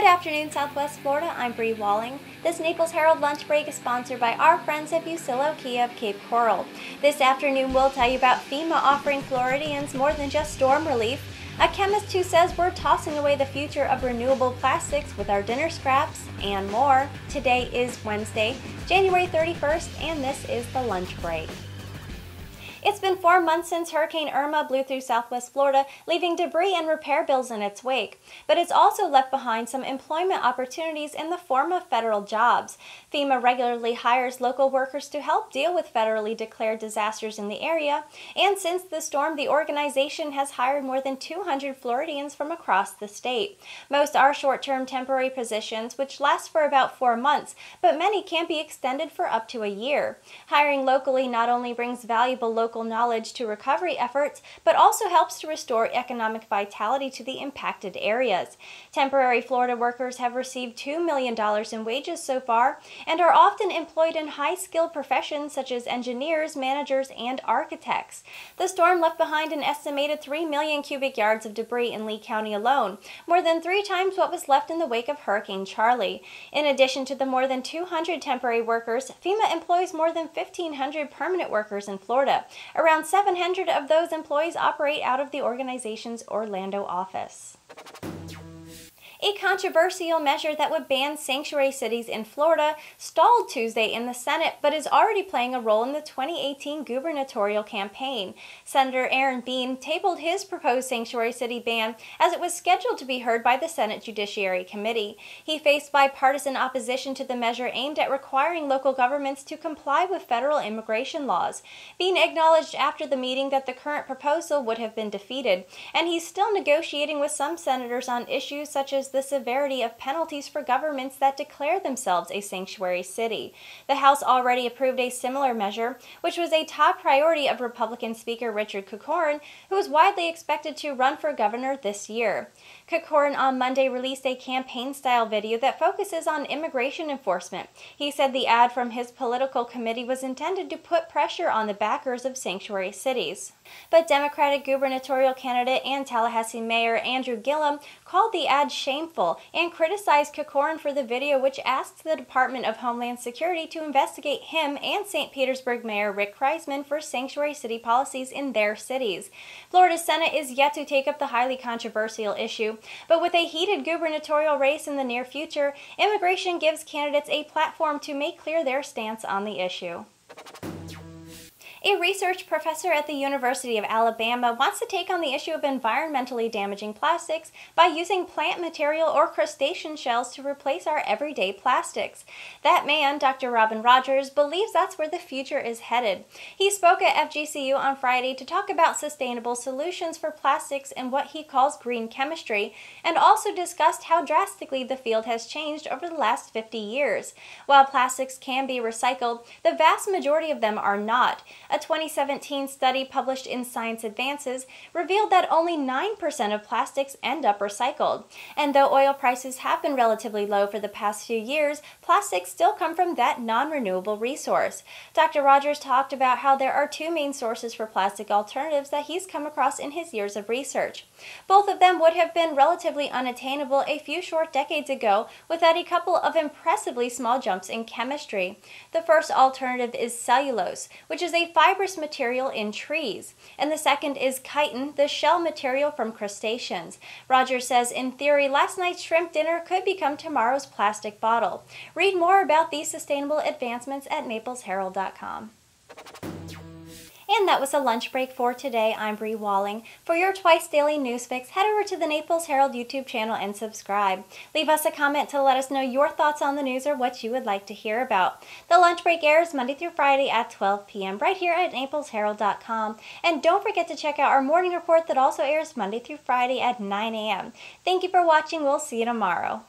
Good afternoon, Southwest Florida. I'm Bri Walling. This Naples Herald Lunch Break is sponsored by our friends at Bucillo Kia of Cape Coral. This afternoon, we'll tell you about FEMA offering Floridians more than just storm relief, a chemist who says we're tossing away the future of renewable plastics with our dinner scraps, and more. Today is Wednesday, January 31st, and this is the Lunch Break. It's been 4 months since Hurricane Irma blew through Southwest Florida, leaving debris and repair bills in its wake. But it's also left behind some employment opportunities in the form of federal jobs. FEMA regularly hires local workers to help deal with federally declared disasters in the area. And since the storm, the organization has hired more than 200 Floridians from across the state. Most are short-term temporary positions, which last for about 4 months, but many can be extended for up to a year. Hiring locally not only brings valuable local knowledge to recovery efforts, but also helps to restore economic vitality to the impacted areas. Temporary Florida workers have received $2 million in wages so far and are often employed in high-skilled professions such as engineers, managers, and architects. The storm left behind an estimated 3 million cubic yards of debris in Lee County alone, more than 3 times what was left in the wake of Hurricane Charlie. In addition to the more than 200 temporary workers, FEMA employs more than 1,500 permanent workers in Florida. Around 700 of those employees operate out of the organization's Orlando office. A controversial measure that would ban sanctuary cities in Florida stalled Tuesday in the Senate, but is already playing a role in the 2018 gubernatorial campaign. Senator Aaron Bean tabled his proposed sanctuary city ban as it was scheduled to be heard by the Senate Judiciary Committee. He faced bipartisan opposition to the measure aimed at requiring local governments to comply with federal immigration laws. Bean acknowledged after the meeting that the current proposal would have been defeated, and he's still negotiating with some senators on issues such as the severity of penalties for governments that declare themselves a sanctuary city. The House already approved a similar measure, which was a top priority of Republican Speaker Richard Corcoran, who is widely expected to run for governor this year. Corcoran on Monday released a campaign-style video that focuses on immigration enforcement. He said the ad from his political committee was intended to put pressure on the backers of sanctuary cities. But Democratic gubernatorial candidate and Tallahassee Mayor Andrew Gillum called the ad shameful and criticized Corcoran for the video, which asked the Department of Homeland Security to investigate him and St. Petersburg Mayor Rick Kreisman for sanctuary city policies in their cities. Florida's Senate is yet to take up the highly controversial issue, but with a heated gubernatorial race in the near future, immigration gives candidates a platform to make clear their stance on the issue. A research professor at the University of Alabama wants to take on the issue of environmentally damaging plastics by using plant material or crustacean shells to replace our everyday plastics. That man, Dr. Robin Rogers, believes that's where the future is headed. He spoke at FGCU on Friday to talk about sustainable solutions for plastics and what he calls green chemistry, and also discussed how drastically the field has changed over the last 50 years. While plastics can be recycled, the vast majority of them are not. A 2017 study published in Science Advances revealed that only 9% of plastics end up recycled. And though oil prices have been relatively low for the past few years, plastics still come from that non-renewable resource. Dr. Rogers talked about how there are 2 main sources for plastic alternatives that he's come across in his years of research. Both of them would have been relatively unattainable a few short decades ago without a couple of impressively small jumps in chemistry. The first alternative is cellulose, which is a fibrous material in trees, and the second is chitin, the shell material from crustaceans. Rogers says, in theory, last night's shrimp dinner could become tomorrow's plastic bottle. Read more about these sustainable advancements at naplesherald.com. And that was the lunch break for today. I'm Bri Walling. For your twice daily news fix, head over to the Naples Herald YouTube channel and subscribe. Leave us a comment to let us know your thoughts on the news or what you would like to hear about. The lunch break airs Monday through Friday at 12 p.m. right here at naplesherald.com. And don't forget to check out our morning report that also airs Monday through Friday at 9 a.m. Thank you for watching. We'll see you tomorrow.